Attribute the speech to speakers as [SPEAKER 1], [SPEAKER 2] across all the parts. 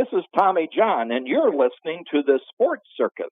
[SPEAKER 1] This is Tommy John, and you're listening to the Sports Circus.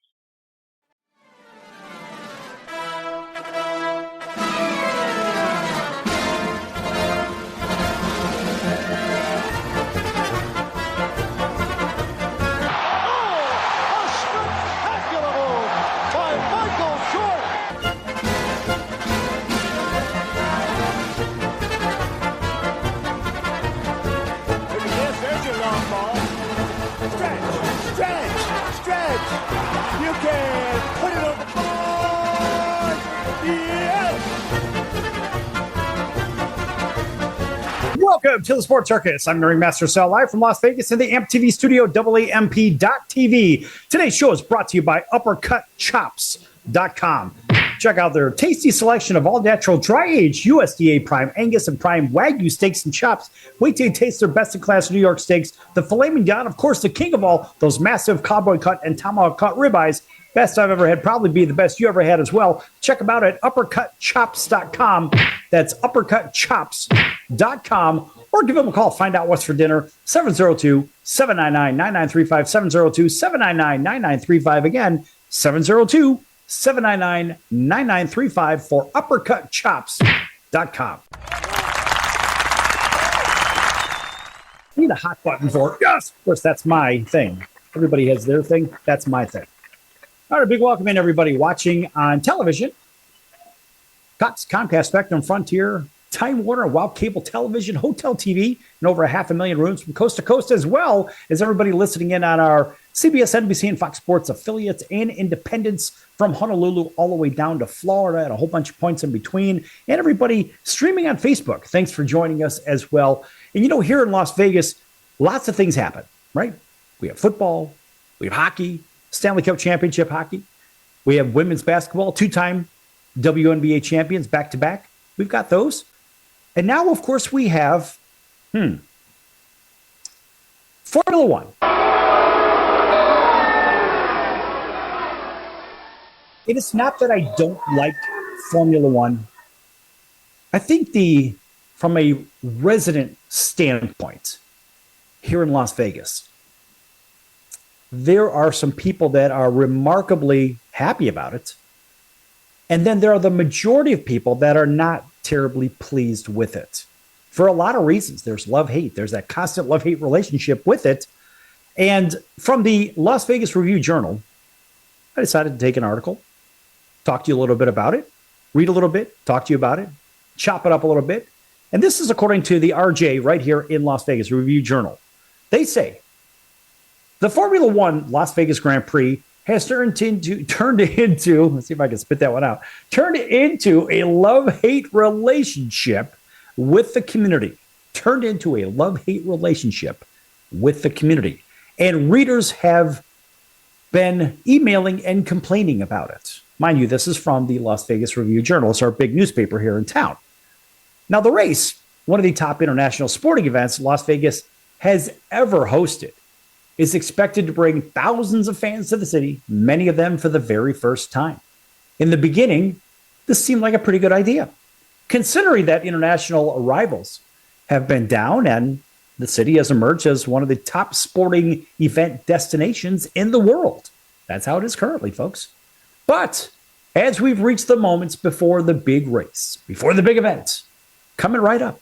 [SPEAKER 2] Welcome to the Sports Circus. I'm Ringmaster Sal, live from Las Vegas in the AMP TV studio, AAMP.TV. Today's show is brought to you by UppercutChops.com. Check out their tasty selection of all-natural, dry-aged USDA Prime Angus and Prime Wagyu steaks and chops. Wait till you taste their best-in-class New York steaks. The filet mignon, of course, the king of all, those massive cowboy cut and tomahawk cut ribeyes. Best I've ever had, probably be the best you ever had as well. Check them out at UppercutChops.com. That's UppercutChops.com. Or give them a call. Find out what's for dinner. 702-799-9935. 702-799-9935. Again, 702-799-9935 for UppercutChops.com. I need a hot button for it. Yes! Of course, that's my thing. Everybody has their thing. That's my thing. All right, a big welcome in everybody watching on television. Cox, Comcast, Spectrum, Frontier, Time Warner, Wow Cable Television, Hotel TV, and over 500,000 rooms from coast to coast, as well as everybody listening in on our CBS, NBC, and Fox Sports affiliates and independents from Honolulu all the way down to Florida and a whole bunch of points in between. And everybody streaming on Facebook. Thanks for joining us as well. And you know, here in Las Vegas, lots of things happen, right? We have football, we have hockey, Stanley Cup Championship hockey. We have women's basketball, two-time WNBA champions back-to-back. We've got those. And now, of course, we have Formula One. It is not that I don't like Formula One. I think from a resident standpoint here in Las Vegas, there are some people that are remarkably happy about it. And then there are the majority of people that are not terribly pleased with it for a lot of reasons. There's love-hate. There's that constant love-hate relationship with it. And from the Las Vegas Review-Journal, I decided to take an article, talk to you a little bit about it, read a little bit, talk to you about it, chop it up a little bit. And this is according to the RJ right here in Las Vegas Review-Journal. They say, the Formula One Las Vegas Grand Prix has turned into, let's see if I can spit that one out, turned into a love-hate relationship with the community. Turned into a love-hate relationship with the community. And readers have been emailing and complaining about it. Mind you, this is from the Las Vegas Review-Journal. It's our big newspaper here in town. Now, the race, one of the top international sporting events Las Vegas has ever hosted, is expected to bring thousands of fans to the city, many of them for the very first time. In the beginning, this seemed like a pretty good idea, considering that international arrivals have been down and the city has emerged as one of the top sporting event destinations in the world. That's how it is currently, folks. But as we've reached the moments before the big race, before the big event, coming right up,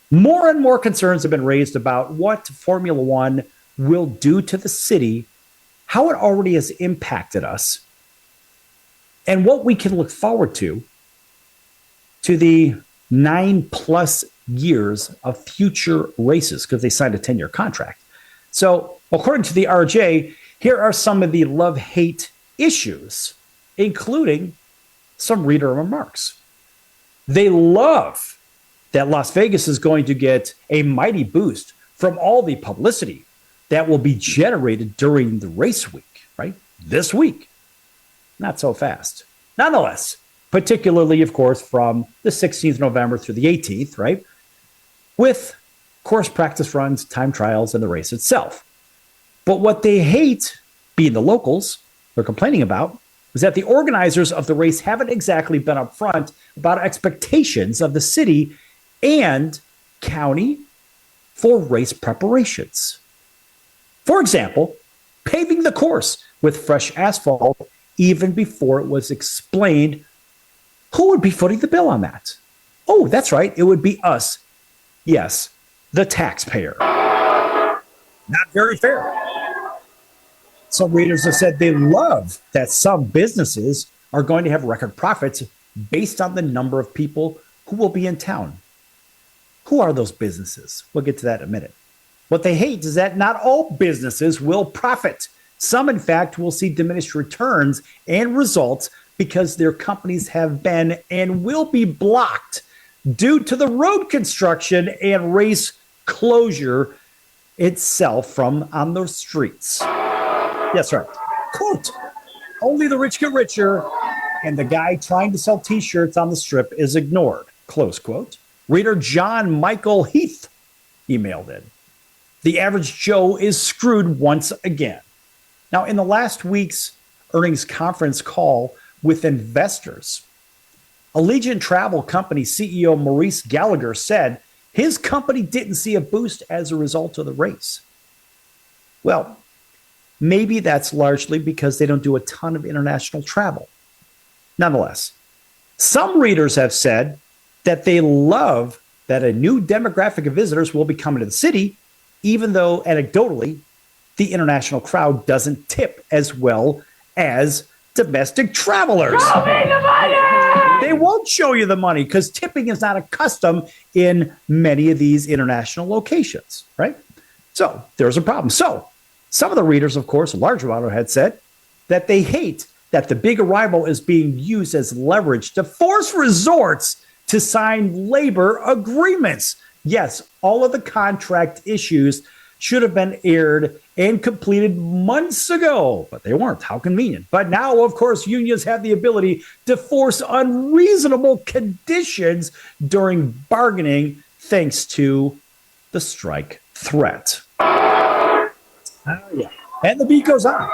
[SPEAKER 2] more and more concerns have been raised about what Formula One will do to the city, how it already has impacted us, and what we can look forward to the 9+ years of future races, because they signed a 10-year contract. So according to the RJ, here are some of the love-hate issues, including some reader remarks. They love that Las Vegas is going to get a mighty boost from all the publicity that will be generated during the race week, right? This week. Not so fast. Nonetheless, particularly, of course, from the 16th of November through the 18th, right? With course practice runs, time trials, and the race itself. But what they hate, being the locals, they're complaining about, is that the organizers of the race haven't exactly been upfront about expectations of the city and county for race preparations. For example, paving the course with fresh asphalt even before it was explained who would be footing the bill on that. Oh, that's right. It would be us. Yes, the taxpayer. Not very fair. Some readers have said they love that some businesses are going to have record profits based on the number of people who will be in town. Who are those businesses? We'll get to that in a minute. What they hate is that not all businesses will profit. Some, in fact, will see diminished returns and results because their companies have been and will be blocked due to the road construction and race closure itself from on the streets. That's right. Quote, only the rich get richer and the guy trying to sell t-shirts on the strip is ignored. Close quote. Reader John Michael Heath emailed in. The average Joe is screwed once again. Now, in the last week's earnings conference call with investors, Allegiant Travel Company CEO Maurice Gallagher said his company didn't see a boost as a result of the race. Well, maybe that's largely because they don't do a ton of international travel. Nonetheless, some readers have said that they love that a new demographic of visitors will be coming to the city, even though anecdotally, the international crowd doesn't tip as well as domestic travelers. Show me the money! They won't show you the money because tipping is not a custom in many of these international locations, right? So there's a problem. So some of the readers, of course, a large amount had said that they hate that the big arrival is being used as leverage to force resorts to sign labor agreements. Yes, all of the contract issues should have been aired and completed months ago, but they weren't. How convenient. But now, of course, unions have the ability to force unreasonable conditions during bargaining thanks to the strike threat. Oh, yeah. And the beat goes on.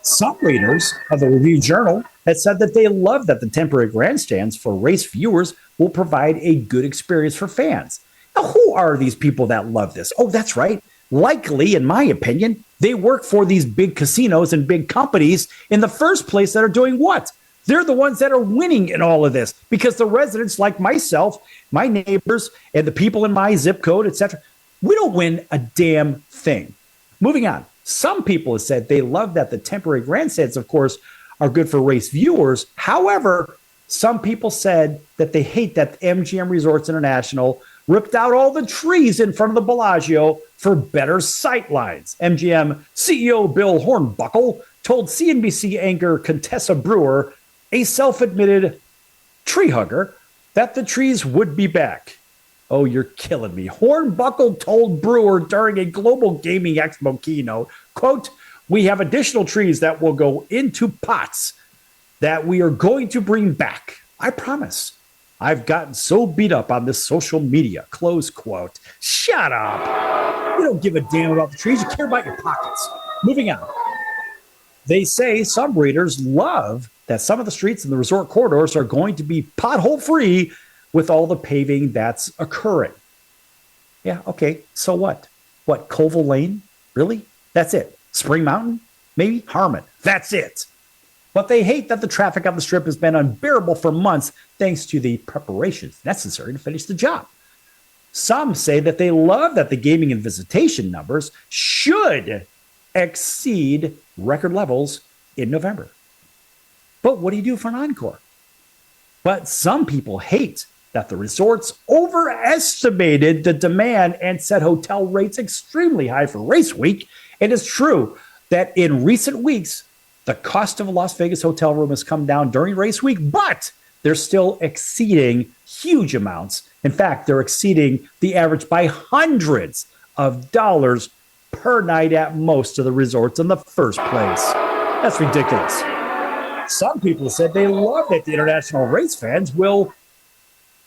[SPEAKER 2] Some readers of the Review Journal had said that they love that the temporary grandstands for race viewers will provide a good experience for fans. Now, who are these people that love this? Oh, that's right. Likely, in my opinion, they work for these big casinos and big companies in the first place that are doing what? They're the ones that are winning in all of this because the residents like myself, my neighbors, and the people in my zip code, etc., we don't win a damn thing. Moving on. Some people have said they love that the temporary grandstands, of course, are good for race viewers. However, some people said that they hate that MGM Resorts International ripped out all the trees in front of the Bellagio for better sight lines. MGM CEO Bill Hornbuckle told CNBC anchor Contessa Brewer, a self-admitted tree hugger, that the trees would be back. Oh, you're killing me. Hornbuckle told Brewer during a Global Gaming Expo keynote, quote, we have additional trees that will go into pots that we are going to bring back. I promise. I've gotten so beat up on this social media, close quote. Shut up. You don't give a damn about the trees. You care about your pockets. Moving on. They say some readers love that some of the streets in the resort corridors are going to be pothole free with all the paving that's occurring. Yeah, okay, so what? What, Colville Lane? Really? That's it. Spring Mountain? Maybe Harmon. That's it. But they hate that the traffic on the strip has been unbearable for months thanks to the preparations necessary to finish the job. Some say that they love that the gaming and visitation numbers should exceed record levels in November. But what do you do for an encore? But some people hate that the resorts overestimated the demand and set hotel rates extremely high for race week. It is true that in recent weeks, the cost of a Las Vegas hotel room has come down during race week, but they're still exceeding huge amounts. In fact, they're exceeding the average by hundreds of dollars per night at most of the resorts in the first place. That's ridiculous. Some people said they love that the international race fans will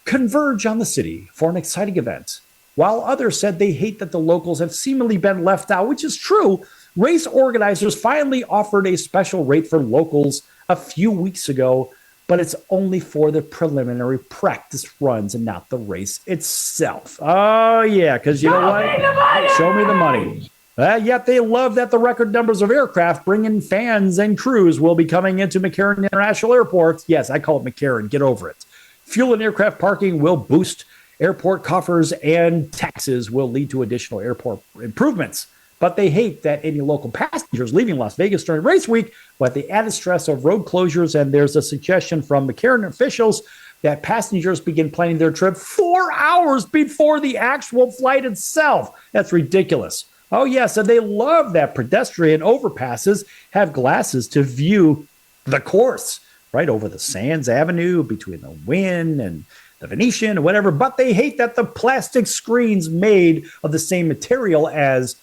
[SPEAKER 2] converge on the city for an exciting event, while others said they hate that the locals have seemingly been left out, which is true. Race organizers finally offered a special rate for locals a few weeks ago, but it's only for the preliminary practice runs and not the race itself. Oh, yeah, because you know what? Show me the money. Yet they love that the record numbers of aircraft bringing fans and crews will be coming into McCarran International Airport. Yes, I call it McCarran. Get over it. Fuel and aircraft parking will boost airport coffers, and taxes will lead to additional airport improvements. But they hate that any local passengers leaving Las Vegas during race week will have the added stress of road closures. And there's a suggestion from McCarran officials that passengers begin planning their trip 4 hours before the actual flight itself. That's ridiculous. Oh, yes, and they love that pedestrian overpasses have glasses to view the course right over the Sands Avenue between the Wynn and the Venetian or whatever. But they hate that the plastic screens made of the same material as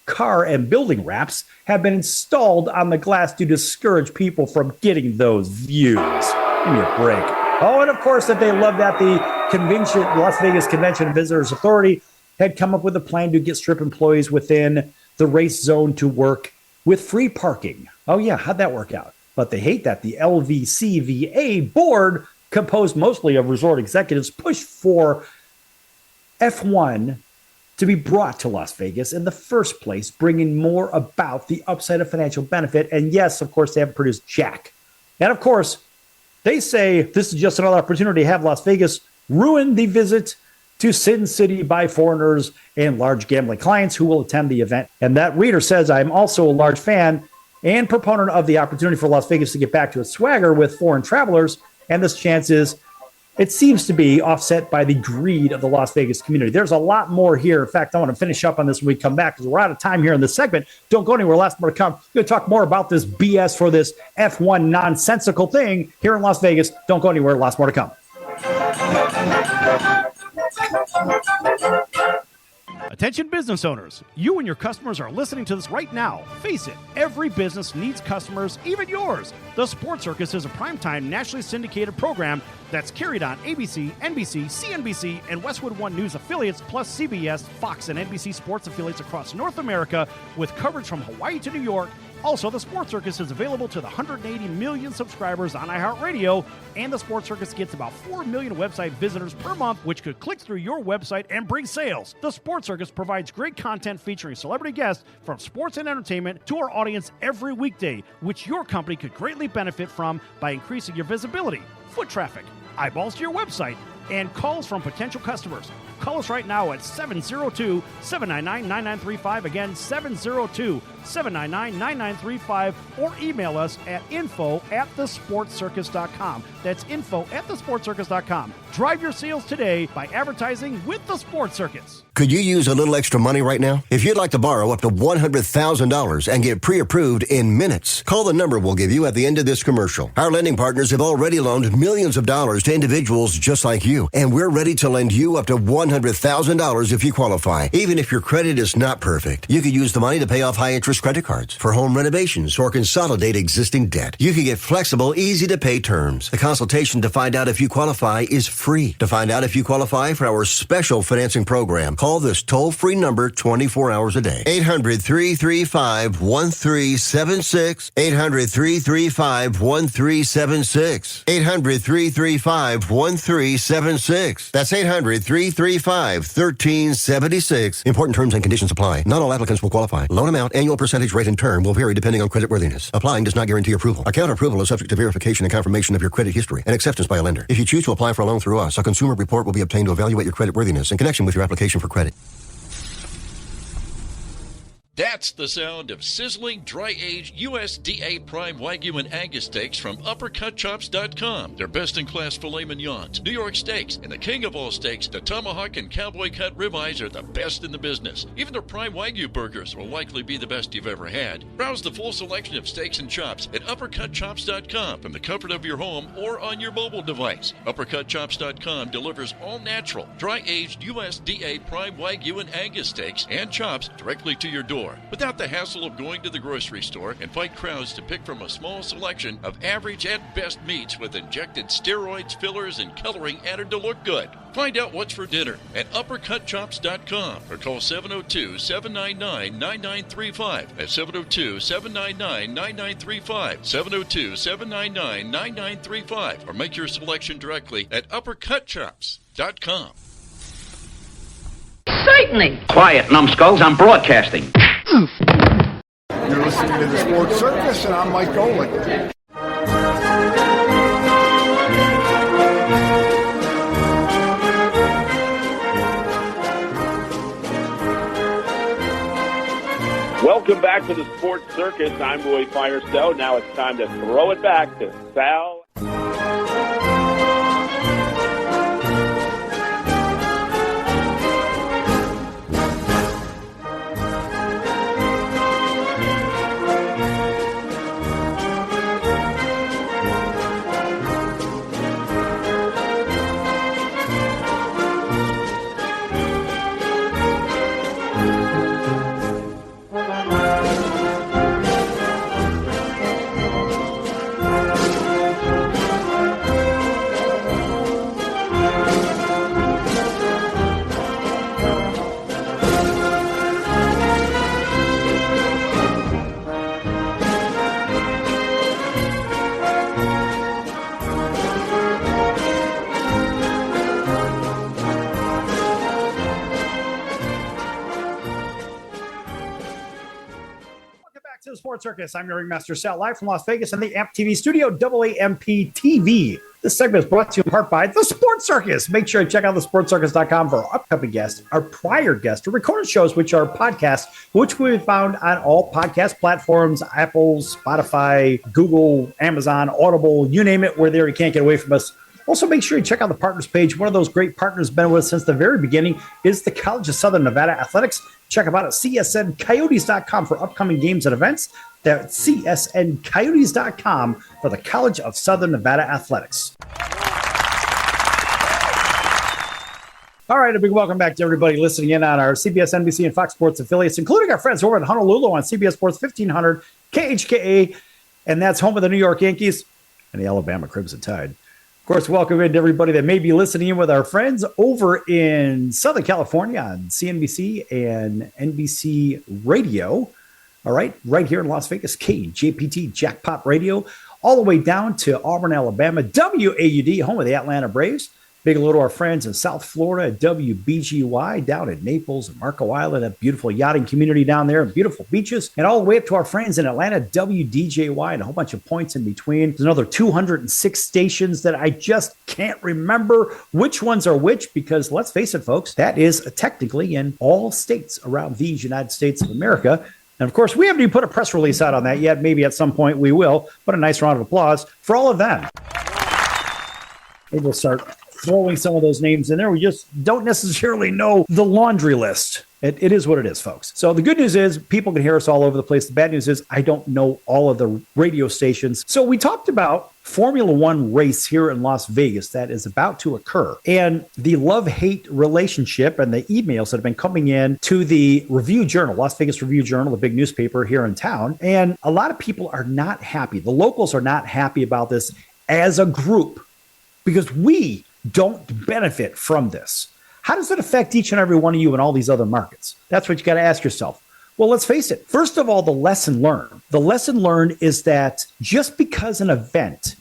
[SPEAKER 2] car and building wraps have been installed on the glass to discourage people from getting those views. Give me a break. Oh, and of course, that they love that the Las Vegas Convention and Visitors Authority had come up with a plan to get Strip employees within the race zone to work with free parking. Oh, yeah, how'd that work out? But they hate that the LVCVA board, composed mostly of resort executives, pushed for F1 to be brought to Las Vegas in the first place, bringing more about the upside of financial benefit. And yes, of course, they haven't produced jack. And of course, they say this is just another opportunity to have Las Vegas ruin the visit to Sin City by foreigners and large gambling clients who will attend the event. And that reader says, I'm also a large fan and proponent of the opportunity for Las Vegas to get back to its swagger with foreign travelers. And this chance is, it seems to be offset by the greed of the Las Vegas community. There's a lot more here. In fact, I want to finish up on this when we come back because we're out of time here in this segment. Don't go anywhere. Lots more to come. We're going to talk more about this BS for this F1 nonsensical thing here in Las Vegas. Don't go anywhere. Lots more to come.
[SPEAKER 3] Attention business owners, you and your customers are listening to this right now. Face it, every business needs customers, even yours. The Sports Circus is a primetime nationally syndicated program that's carried on ABC, NBC, CNBC, and Westwood One News affiliates, plus CBS, Fox, and NBC sports affiliates across North America with coverage from Hawaii to New York. Also, the Sports Circus is available to the 180 million subscribers on iHeartRadio, and the Sports Circus gets about 4 million website visitors per month, which could click through your website and bring sales. The Sports Circus provides great content featuring celebrity guests from sports and entertainment to our audience every weekday, which your company could greatly benefit from by increasing your visibility, foot traffic, eyeballs to your website, and calls from potential customers. Call us right now at 702-799-9935. Again, 702-799-9935. Or email us at info@thesportscircus.com. That's info@thesportscircus.com. Drive your sales today by advertising with the Sports Circus.
[SPEAKER 4] Could you use a little extra money right now? If you'd like to borrow up to $100,000 and get pre-approved in minutes, call the number we'll give you at the end of this commercial. Our lending partners have already loaned millions of dollars to individuals just like you, and we're ready to lend you up to $100,000 if you qualify. Even if your credit is not perfect, you could use the money to pay off high-interest credit cards, for home renovations, or consolidate existing debt. You can get flexible, easy-to-pay terms. The consultation to find out if you qualify is free. To find out if you qualify for our special financing program, call this toll-free number 24 hours a day. 800-335-1376. 800-335-1376. 800-335-1376. That's 800-335-1376. Important terms and conditions apply. Not all applicants will qualify. Loan amount, annual percentage rate, and term will vary depending on creditworthiness. Applying does not guarantee approval. Account approval is subject to verification and confirmation of your credit history and acceptance by a lender. If you choose to apply for a loan through us, a consumer report will be obtained to evaluate your creditworthiness in connection with your application for credit.
[SPEAKER 5] That's the sound of sizzling, dry-aged USDA Prime Wagyu and Angus steaks from UppercutChops.com. Their best-in-class filet mignons, New York steaks, and the king of all steaks, the tomahawk and cowboy cut ribeyes are the best in the business. Even their Prime Wagyu burgers will likely be the best you've ever had. Browse the full selection of steaks and chops at UppercutChops.com from the comfort of your home or on your mobile device. UppercutChops.com delivers all-natural, dry-aged USDA Prime Wagyu and Angus steaks and chops directly to your door, without the hassle of going to the grocery store and fight crowds to pick from a small selection of average and best meats with injected steroids, fillers, and coloring added to look good. Find out what's for dinner at UppercutChops.com or call 702-799-9935. That's 702-799-9935. 702-799-9935. Or make your selection directly at UppercutChops.com.
[SPEAKER 6] Certainly. Quiet, numbskulls. I'm broadcasting. You're listening to the Sports Circus, and I'm Mike Golick.
[SPEAKER 1] Welcome back to the Sports Circus. I'm Roy Firestone. Now it's time to throw it back to Sal.
[SPEAKER 2] To the Sports Circus. I'm your Ringmaster Sal, live from Las Vegas in the AMP TV studio, AAMP TV. This segment is brought to you in part by the Sports Circus. Make sure to check out thesportscircus.com for our upcoming guests, our prior guests, or recorded shows, which are podcasts, which will be found on all podcast platforms, Apple, Spotify, Google, Amazon, Audible, you name it. We're there. You can't get away from us. Also, make sure you check out the partners page. One of those great partners been with us since the very beginning is the College of Southern Nevada Athletics. Check them out at csncoyotes.com for upcoming games and events. That's csncoyotes.com for the College of Southern Nevada Athletics. All right, a big welcome back to everybody listening in on our CBS, NBC, and Fox Sports affiliates, including our friends over in Honolulu on CBS Sports 1500, KHKA, and that's home of the New York Yankees and the Alabama Crimson Tide. Of course, welcome in to everybody that may be listening in with our friends over in Southern California on CNBC and NBC Radio. All right, right here in Las Vegas, KJPT Jackpot Radio, all the way down to Auburn, Alabama, WAUD, home of the Atlanta Braves. Big hello to our friends in South Florida at WBGY, down in Naples and Marco Island, a beautiful yachting community down there, and beautiful beaches, and all the way up to our friends in Atlanta, WDJY, and a whole bunch of points in between. There's another 206 stations that I just can't remember which ones are which, because let's face it, folks, that is technically in all states around these United States of America. And of course, we haven't even put a press release out on that yet. Maybe at some point we will. But a nice round of applause for all of them. Maybe we'll start throwing some of those names in there. We just don't necessarily know the laundry list. It is what it is, folks. So the good news is people can hear us all over the place. The bad news is I don't know all of the radio stations. So we talked about Formula One race here in Las Vegas that is about to occur, and the love-hate relationship and the emails that have been coming in to the Review Journal, Las Vegas Review Journal, the big newspaper here in town. And a lot of people are not happy. The locals are not happy about this as a group because we don't benefit from this. How does it affect each and every one of you in all these other markets? That's what you got to ask yourself. Well, let's face it. First of all, the lesson learned. The lesson learned is that just because an event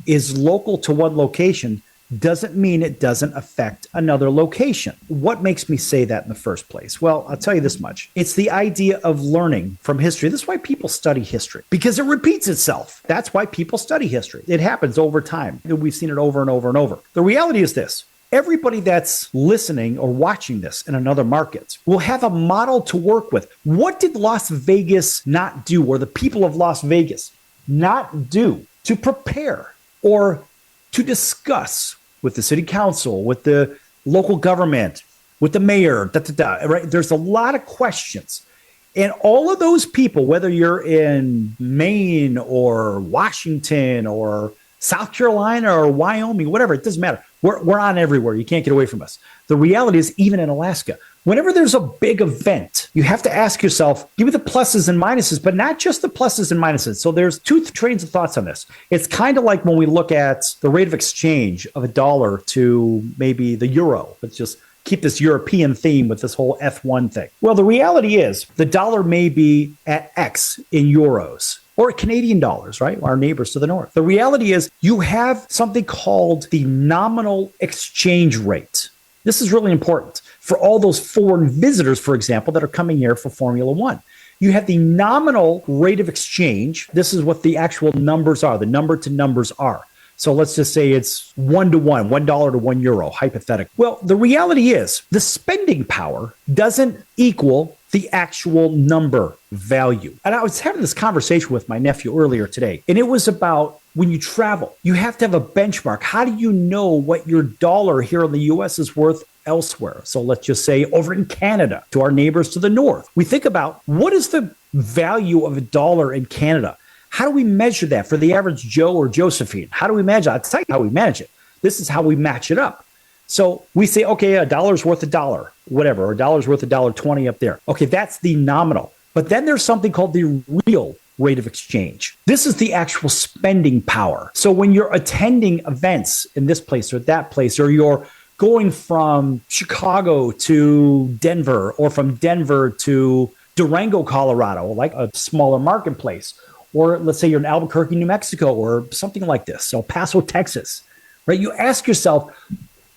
[SPEAKER 2] is local to one location doesn't mean it doesn't affect another location. What makes me say that in the first place? Well, I'll tell you this much. It's the idea of learning from history. This is why people study history, because it repeats itself. That's why people study history. It happens over time. We've seen it over and over and over. The reality is this. Everybody that's listening or watching this in another market will have a model to work with. What did Las Vegas not do, or the people of Las Vegas not do to prepare or to discuss with the city council, with the local government, with the mayor, right? There's a lot of questions. And all of those people, whether you're in Maine or Washington or South Carolina or Wyoming, whatever, it doesn't matter. We're on everywhere. You can't get away from us. The reality is, even in Alaska, whenever there's a big event, you have to ask yourself, give me the pluses and minuses, but not just the pluses and minuses. So there's two trains of thoughts on this. It's kind of like when we look at the rate of exchange of a dollar to maybe the euro. Let's just keep this European theme with this whole F1 thing. Well, the reality is the dollar may be at X in euros, or Canadian dollars, right? Our neighbors to the north. The reality is you have something called the nominal exchange rate. This is really important for all those foreign visitors, for example, that are coming here for Formula One. You have the nominal rate of exchange. This is what the actual numbers are. The number to numbers are. So let's just say it's 1 to 1, $1 to €1, hypothetical. Well, the reality is the spending power doesn't equal the actual number value. And I was having this conversation with my nephew earlier today, and it was about when you travel, you have to have a benchmark. How do you know what your dollar here in the US is worth elsewhere? So let's just say over in Canada, to our neighbors to the north, we think about what is the value of a dollar in Canada? How do we measure that for the average Joe or Josephine? How do we manage it? I'll tell you how we manage it. This is how we match it up. So we say, okay, a dollar's worth $1, whatever, or a dollar's worth $1.20 up there. Okay, that's the nominal. But then there's something called the real rate of exchange. This is the actual spending power. So when you're attending events in this place or that place, or you're going from Chicago to Denver, or from Denver to Durango, Colorado, like a smaller marketplace, or let's say you're in Albuquerque, New Mexico, or something like this, El Paso, Texas, right? You ask yourself,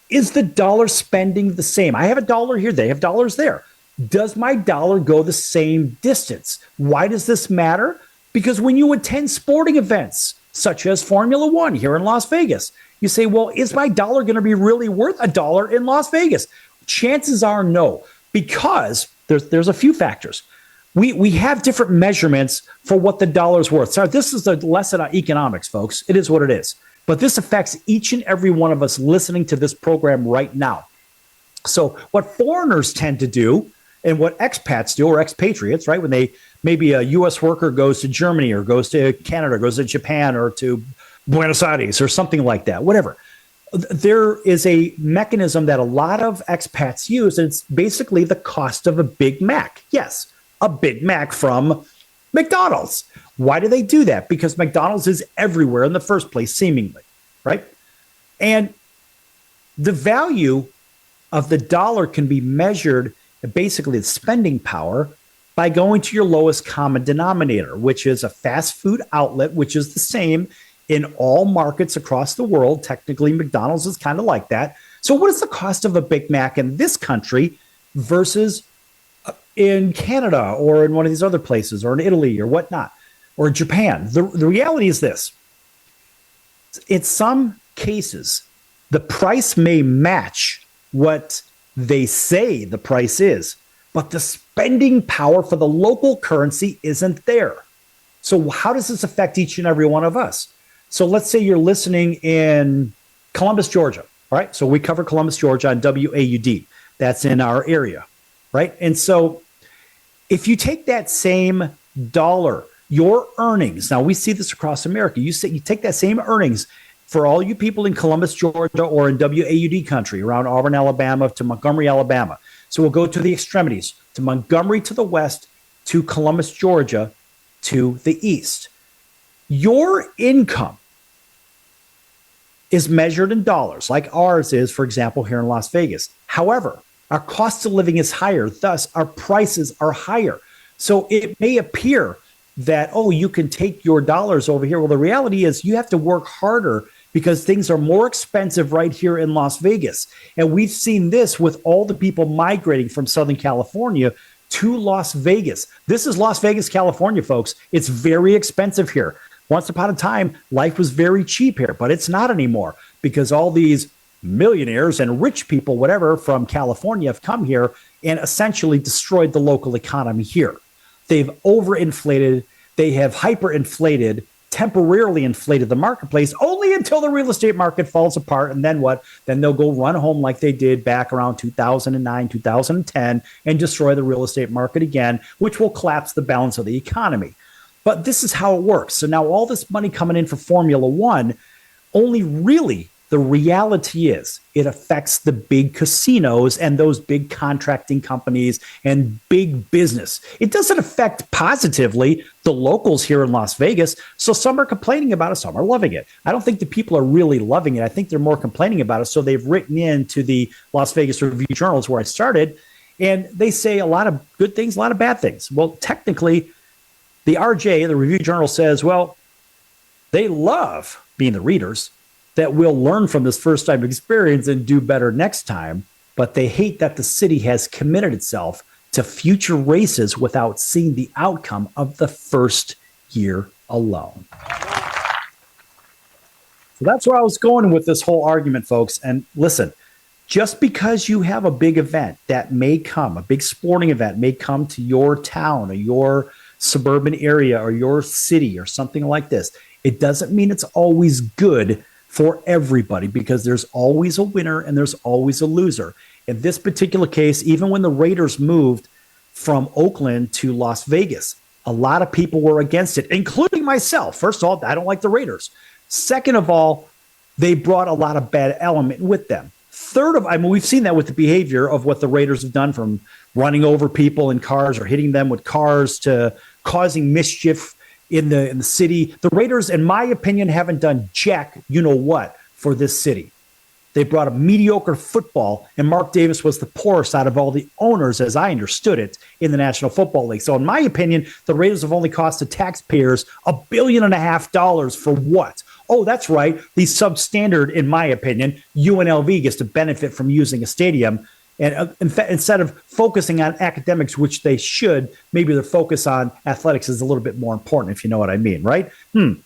[SPEAKER 2] is the dollar spending the same? I have a dollar here, they have dollars there. Does my dollar go the same distance? Why does this matter? Because when you attend sporting events, such as Formula One here in Las Vegas, you say, well, is my dollar going to be really worth $1 in Las Vegas? Chances are no, because there's a few factors. We have different measurements for what the dollar's worth. So this is a lesson on economics, folks. It is what it is. But this affects each and every one of us listening to this program right now. So what foreigners tend to do, and what expats do, or expatriates, right? When they, maybe a U.S. worker goes to Germany or goes to Canada, or goes to Japan or to Buenos Aires or something like that, whatever. There is a mechanism that a lot of expats use, and it's basically the cost of a Big Mac. Yes, a Big Mac from McDonald's. Why do they do that? Because McDonald's is everywhere in the first place, seemingly, right? And the value of the dollar can be measured, basically the spending power, by going to your lowest common denominator, which is a fast food outlet, which is the same in all markets across the world. Technically, McDonald's is kind of like that. So what is the cost of a Big Mac in this country versus in Canada or in one of these other places, or in Italy or whatnot, or Japan? The reality is this. In some cases, the price may match what they say the price is, but the spending power for the local currency isn't there. So how does this affect each and every one of us? So let's say you're listening in Columbus, Georgia, all right? So we cover Columbus, Georgia on WAUD. That's in our area, right? And so if you take that same dollar, your earnings, now we see this across America, you take that same earnings for all you people in Columbus, Georgia, or in WAUD country, around Auburn, Alabama to Montgomery, Alabama. So we'll go to the extremities, to Montgomery to the west, to Columbus, Georgia to the east. Your income is measured in dollars, like ours is, for example, here in Las Vegas. However, our cost of living is higher, thus our prices are higher. So it may appear that, oh, you can take your dollars over here. Well, the reality is you have to work harder because things are more expensive right here in Las Vegas. And we've seen this with all the people migrating from Southern California to Las Vegas. This is Las Vegas, California, folks. It's very expensive here. Once upon a time, life was very cheap here, but it's not anymore because all these millionaires and rich people, whatever, from California have come here and essentially destroyed the local economy here. They've overinflated, they have hyperinflated, temporarily inflated the marketplace only until the real estate market falls apart. And then what? Then they'll go run home like they did back around 2009, 2010 and destroy the real estate market again, which will collapse the balance of the economy. But this is how it works. So now all this money coming in for Formula One, only really the reality is it affects the big casinos and those big contracting companies and big business. It doesn't affect positively the locals here in Las Vegas. So some are complaining about it, some are loving it. I don't think the people are really loving it. I think they're more complaining about it. So they've written into the Las Vegas Review-Journals where I started, and they say a lot of good things, a lot of bad things. Well, technically, the RJ, the Review-Journal, says, well, they love being the readers that will learn from this first-time experience and do better next time, but they hate that the city has committed itself to future races without seeing the outcome of the first year alone. So that's where I was going with this whole argument, folks. And listen, just because you have a big event that may come, a big sporting event may come to your town or your suburban area or your city or something like this, it doesn't mean it's always good for everybody, because there's always a winner and there's always a loser. In this particular case, even when the Raiders moved from Oakland to Las Vegas, a lot of people were against it, including myself. First of all, I don't like the Raiders. Second of all, they brought a lot of bad element with them. Third of, we've seen that with the behavior of what the Raiders have done, from running over people in cars or hitting them with cars to causing mischief in the city. The Raiders, in my opinion, haven't done jack you-know-what for this city. They brought a mediocre football, and Mark Davis was the poorest out of all the owners, as I understood it, in the National Football League. So in my opinion, the Raiders have only cost the taxpayers $1.5 billion for what? Oh, that's right. The substandard, in my opinion, UNLV gets to benefit from using a stadium. And instead of focusing on academics, which they should, maybe their focus on athletics is a little bit more important, if you know what I mean, right?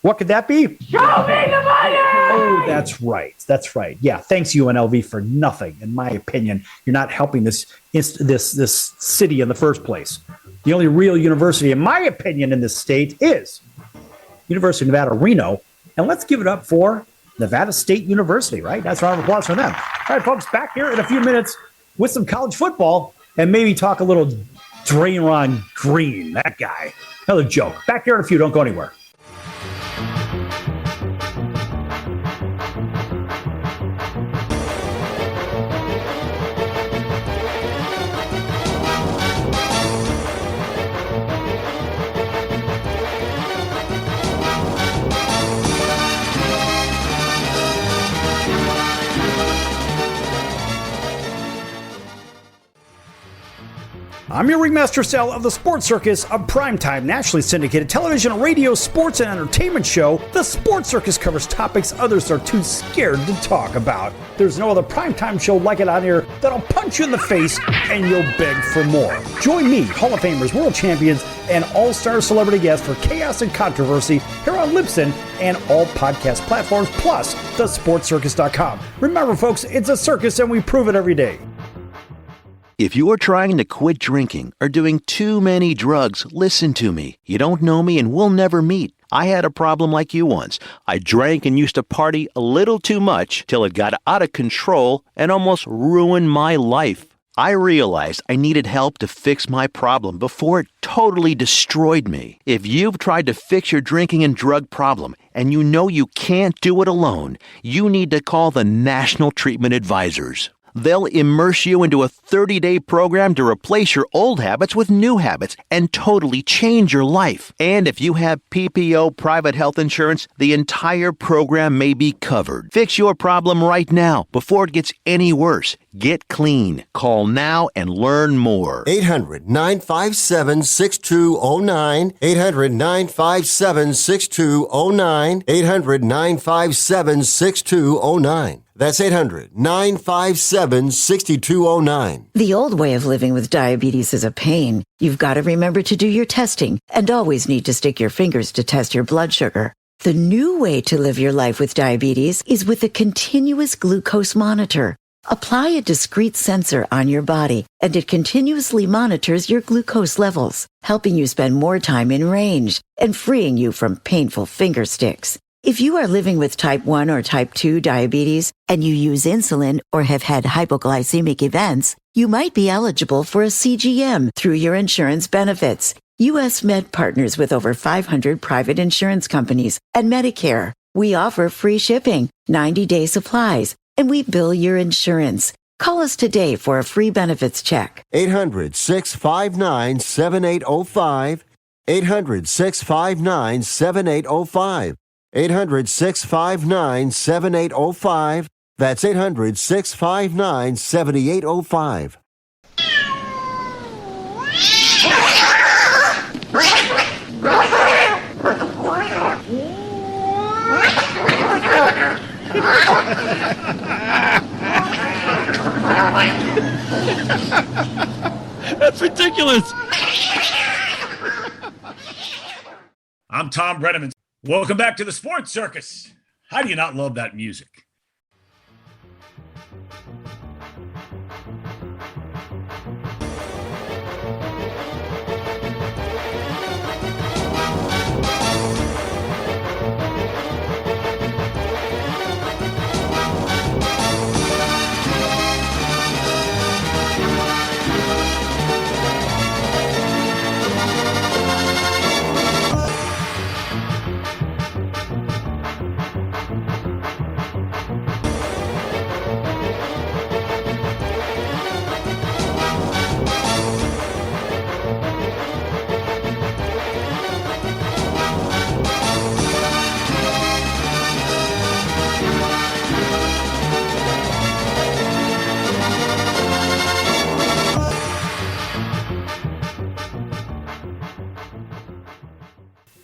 [SPEAKER 2] What could that be? Show me the money! Oh, that's right. That's right. Yeah, thanks, UNLV, for nothing, in my opinion. You're not helping this city in the first place. The only real university, in my opinion, in this state is University of Nevada, Reno. And let's give it up for Nevada State University, right? That's a round of applause for them. All right, folks, back here in a few minutes with some college football and maybe talk a little Draymond Green, that guy. Another joke. Back here in a few. Don't go anywhere. I'm your Ringmaster Sal of the Sports Circus, a primetime, nationally syndicated television, radio, sports, and entertainment show. The Sports Circus covers topics others are too scared to talk about. There's no other primetime show like it on here that'll punch you in the face and you'll beg for more. Join me, Hall of Famers, world champions, and all-star celebrity guests for chaos and controversy here on Libsyn and all podcast platforms, plus thesportscircus.com. Remember, folks, it's a circus and we prove it every day.
[SPEAKER 7] If you're trying to quit drinking or doing too many drugs, listen to me. You don't know me and we'll never meet. I had a problem like you once. I drank and used to party a little too much till it got out of control and almost ruined my life. I realized I needed help to fix my problem before it totally destroyed me. If you've tried to fix your drinking and drug problem and you know you can't do it alone, you need to call the National Treatment Advisors. They'll immerse you into a 30-day program to replace your old habits with new habits and totally change your life. And if you have PPO private health insurance, the entire program may be covered. Fix your problem right now before it gets any worse. Get clean. Call now and learn more.
[SPEAKER 4] 800-957-6209. 800-957-6209. 800-957-6209. That's 800-957-6209.
[SPEAKER 8] The old way of living with diabetes is a pain. You've got to remember to do your testing and always need to stick your fingers to test your blood sugar. The new way to live your life with diabetes is with a continuous glucose monitor. Apply a discrete sensor on your body, and it continuously monitors your glucose levels, helping you spend more time in range and freeing you from painful finger sticks. If you are living with type 1 or type 2 diabetes and you use insulin or have had hypoglycemic events, you might be eligible for a CGM through your insurance benefits. U.S. Med partners with over 500 private insurance companies and Medicare. We offer free shipping, 90-day supplies, and we bill your insurance. Call us today for a free benefits check.
[SPEAKER 4] 800-659-7805. 800-659-7805. 800-659-7805. That's 800-659-7805.
[SPEAKER 3] That's ridiculous. I'm Tom Brenneman. Welcome back to the Sports Circus. How do you not love that music?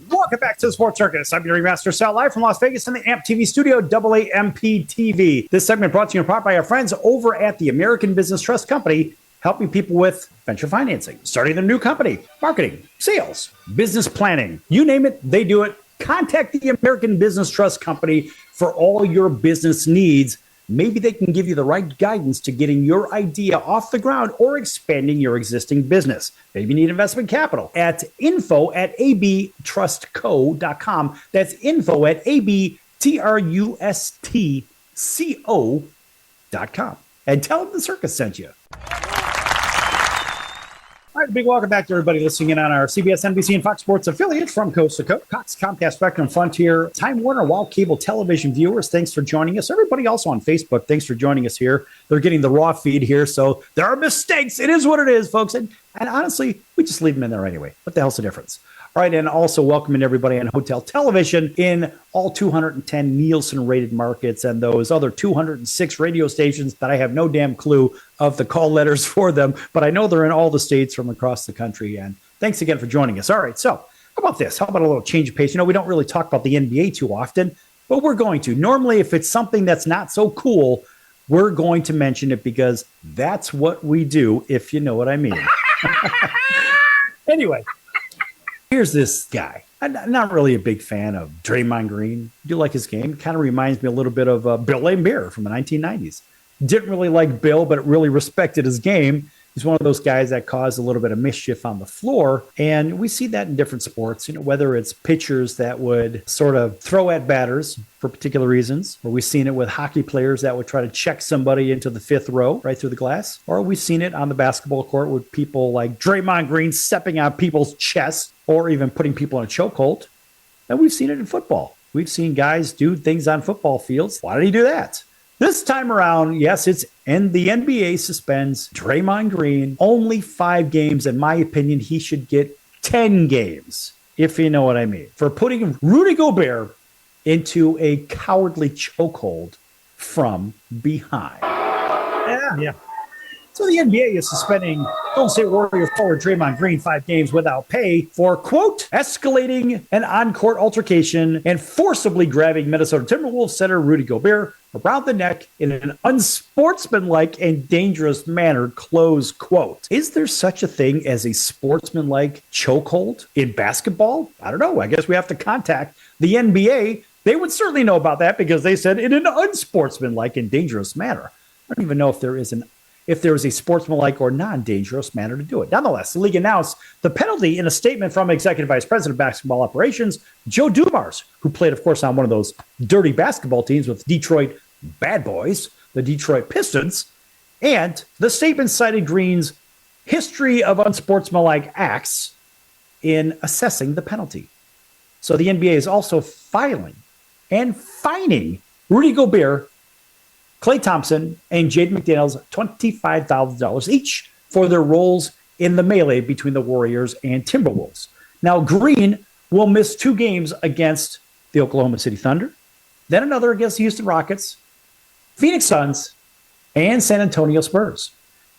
[SPEAKER 3] Welcome back to the Sports Circus. I'm your Ringmaster Sal, live from Las Vegas in the AMP TV studio, AAMP TV. This segment brought to you in part by our friends over at the American Business Trust Company, helping people with venture financing, starting a new company, marketing, sales, business planning. You name it, they do it. Contact the American Business Trust Company for all your business needs. Maybe they can give you the right guidance to getting your idea off the ground or expanding your existing business. Maybe you need investment capital at info@abtrustco.com. That's info@abtrustco.com. And tell them the circus sent you. All right, big welcome back to everybody listening in on our CBS, NBC, and Fox Sports affiliates from coast to coast. Cox, Comcast, Spectrum, Frontier, Time Warner, Wild Cable Television viewers, thanks for joining us. Everybody also on Facebook, thanks for joining us here. They're getting the raw feed here, so there are mistakes. It is what it is, folks. And honestly, we just leave them in there anyway. What the hell's the difference? All right, and also welcoming everybody on Hotel Television in all 210 Nielsen-rated markets and those other 206 radio stations that I have no damn clue of the call letters for them, but I know they're in all the states from across the country. And thanks again for joining us. All right, so how about this? How about a little change of pace? You know, we don't really talk about the NBA too often, but we're going to. Normally, if it's something that's not so cool, we're going to mention it because that's what we do, if you know what I mean. Anyway. Here's this guy. I'm not really a big fan of Draymond Green. I do like his game. It kind of reminds me a little bit of Bill Laimbeer from the 1990s. Didn't really like Bill, but really respected his game. He's one of those guys that caused a little bit of mischief on the floor. And we see that in different sports, you know, whether it's pitchers that would sort of throw at batters for particular reasons, or we've seen it with hockey players that would try to check somebody into the fifth row right through the glass, or we've seen it on the basketball court with people like Draymond Green stepping on people's chests or even putting people in a chokehold. And we've seen it in football. We've seen guys do things on football fields. Why did he do that? This time around, yes, and the NBA suspends Draymond Green. Only 5 games. In my opinion, he should get 10 games, if you know what I mean, for putting Rudy Gobert into a cowardly chokehold from behind. Yeah. So the NBA is suspending Golden State Warriors forward Draymond Green 5 games without pay for, quote, escalating an on-court altercation and forcibly grabbing Minnesota Timberwolves center Rudy Gobert around the neck in an unsportsmanlike and dangerous manner, close quote. Is there such a thing as a sportsmanlike chokehold in basketball? I don't know. I guess we have to contact the NBA. They would certainly know about that because they said in an unsportsmanlike and dangerous manner. I don't even know if there is a sportsmanlike or non-dangerous manner to do it. Nonetheless, the league announced the penalty in a statement from Executive Vice President of Basketball Operations, Joe Dumars, who played, of course, on one of those dirty basketball teams with Detroit Bad Boys, the Detroit Pistons. And the statement cited Green's history of unsportsmanlike acts in assessing the penalty. So the NBA is also filing and fining Rudy Gobert, Klay Thompson, and Jaden McDaniels $25,000 each for their roles in the melee between the Warriors and Timberwolves. Now, Green will miss 2 games against the Oklahoma City Thunder, then another against the Houston Rockets, Phoenix Suns, and San Antonio Spurs.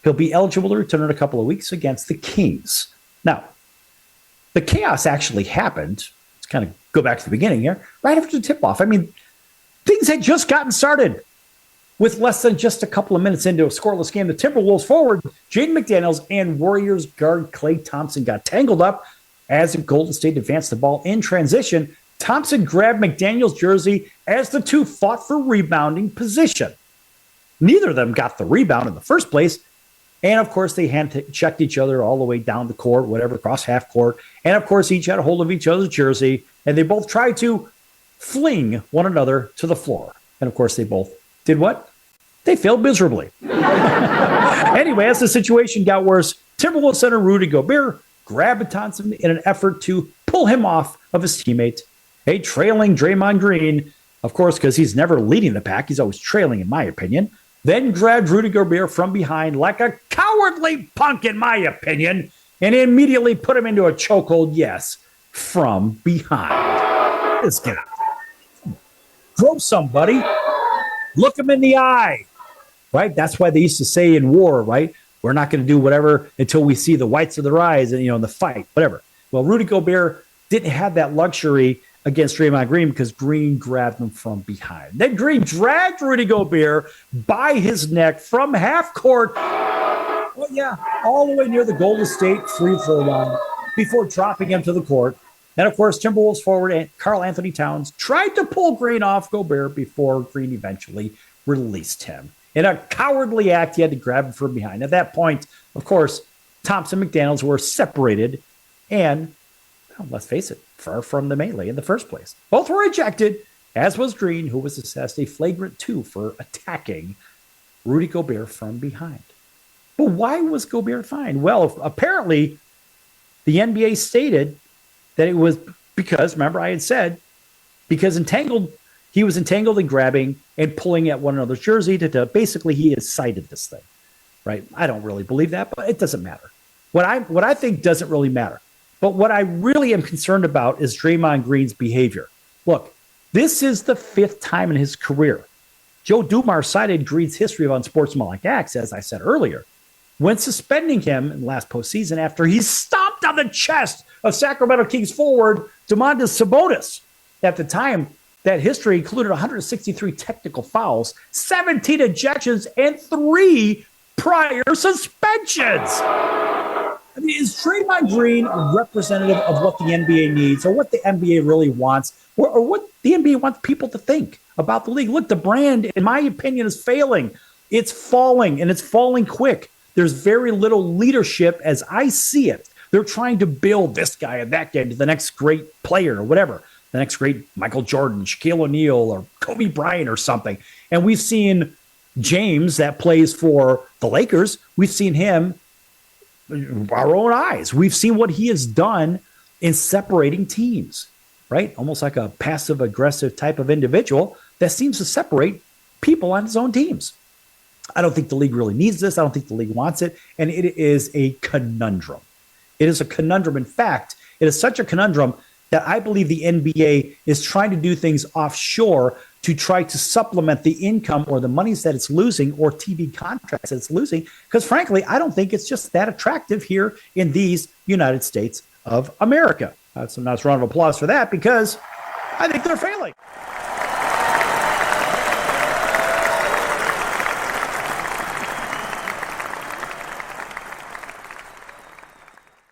[SPEAKER 3] He'll be eligible to return in a couple of weeks against the Kings. Now, the chaos actually happened. Let's kind of go back to the beginning here, right after the tip-off. I mean, things had just gotten started.
[SPEAKER 2] With less than just a couple of minutes into a scoreless game, the Timberwolves forward, Jaden McDaniels, and Warriors guard Klay Thompson got tangled up as Golden State advanced the ball in transition. Thompson grabbed McDaniels' jersey as the two fought for rebounding position. Neither of them got the rebound in the first place. And, of course, they hand-checked each other all the way down the court, whatever, across half court. And, of course, each had a hold of each other's jersey. And they both tried to fling one another to the floor. And, of course, they both did what? They failed miserably. Anyway, as the situation got worse, Timberwolves center Rudy Gobert grabbed Thompson in an effort to pull him off of his teammate, a trailing Draymond Green, of course, because he's never leading the pack. He's always trailing, in my opinion. Then grabbed Rudy Gobert from behind like a cowardly punk, in my opinion, and immediately put him into a chokehold, yes, from behind. This guy. Throw somebody. Look him in the eye. Right? That's why they used to say in war, right? We're not going to do whatever until we see the whites of their eyes and, in the fight, whatever. Well, Rudy Gobert didn't have that luxury against Draymond Green because Green grabbed him from behind. Then Green dragged Rudy Gobert by his neck from half court. Well, yeah, all the way near the Golden State free throw line before dropping him to the court. And, of course, Timberwolves forward Karl Anthony Towns tried to pull Green off Gobert before Green eventually released him. In a cowardly act, he had to grab him from behind. At that point, of course, Thompson and McDaniels were separated and, well, let's face it, far from the melee in the first place. Both were ejected, as was Green, who was assessed a flagrant 2 for attacking Rudy Gobert from behind. But why was Gobert fined? Well, apparently, the NBA stated that it was because, remember I had said, because he was entangled in grabbing and pulling at one another's jersey to basically he has cited this thing, right? I don't really believe that, but it doesn't matter. What I think doesn't really matter. But what I really am concerned about is Draymond Green's behavior. Look, this is the 5th time in his career. Joe Dumars cited Green's history of unsportsmanlike acts, as I said earlier, when suspending him in last postseason after he stomped on the chest of Sacramento Kings forward Domantas Sabonis. At the time, that history included 163 technical fouls, 17 ejections, and 3 prior suspensions. I mean, is Draymond Green a representative of what the NBA needs or what the NBA really wants or what the NBA wants people to think about the league? Look, the brand, in my opinion, is failing. It's falling, and it's falling quick. There's very little leadership as I see it. They're trying to build this guy and that guy to the next great player or whatever, the next great Michael Jordan, Shaquille O'Neal, or Kobe Bryant or something. And we've seen James that plays for the Lakers. We've seen him our own eyes. We've seen what he has done in separating teams, right? Almost like a passive aggressive type of individual that seems to separate people on his own teams. I don't think the league really needs this. I don't think the league wants it. And it is a conundrum. It is a conundrum. In fact, it is such a conundrum that I believe the NBA is trying to do things offshore to try to supplement the income or the monies that it's losing or TV contracts that it's losing. Because frankly, I don't think it's just that attractive here in these United States of America. That's a nice round of applause for that because I think they're failing.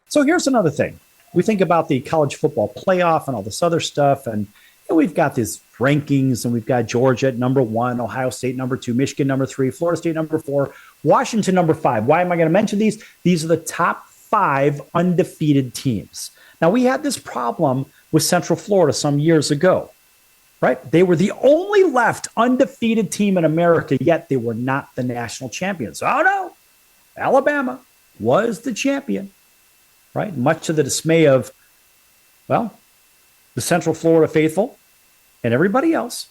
[SPEAKER 2] So here's another thing. We think about the college football playoff and all this other stuff, and we've got these rankings, and we've got Georgia at number 1, Ohio State number 2, Michigan number 3, Florida State number 4, Washington number 5. Why am I going to mention these? These are the top 5 undefeated teams. Now, we had this problem with Central Florida some years ago, right? They were the only left undefeated team in America, yet they were not the national champions. Oh, no. Alabama was the champion, right? Much to the dismay of, well, the Central Florida faithful and everybody else.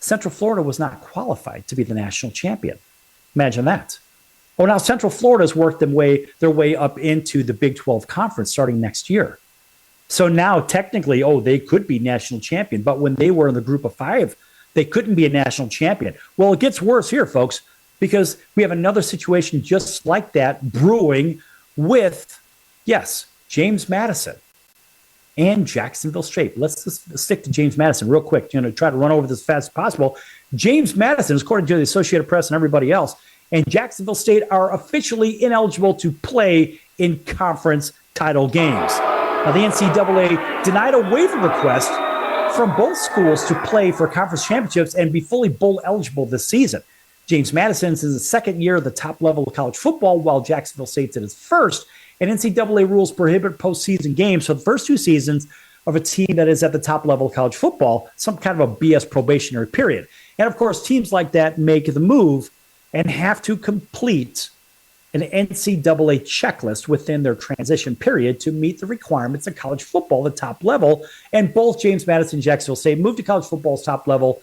[SPEAKER 2] Central Florida was not qualified to be the national champion. Imagine that. Oh, now Central Florida's worked their way up into the Big 12 conference starting next year. So now technically, they could be national champion, but when they were in the group of 5, they couldn't be a national champion. Well, it gets worse here, folks, because we have another situation just like that brewing with, yes, James Madison. and Jacksonville State. Let's just stick to James Madison real quick. Try to run over this as fast as possible. James Madison, according to the Associated Press and everybody else, and Jacksonville State are officially ineligible to play in conference title games. Now, the NCAA denied a waiver request from both schools to play for conference championships and be fully bowl eligible this season. James Madison's in the second year of the top level of college football, while Jacksonville State's in its first. And NCAA rules prohibit postseason games for the first 2 seasons of a team that is at the top level of college football, some kind of a BS probationary period. And of course, teams like that make the move and have to complete an NCAA checklist within their transition period to meet the requirements of college football, the top level. And both James Madison and Jacksonville State moved to college football's top level,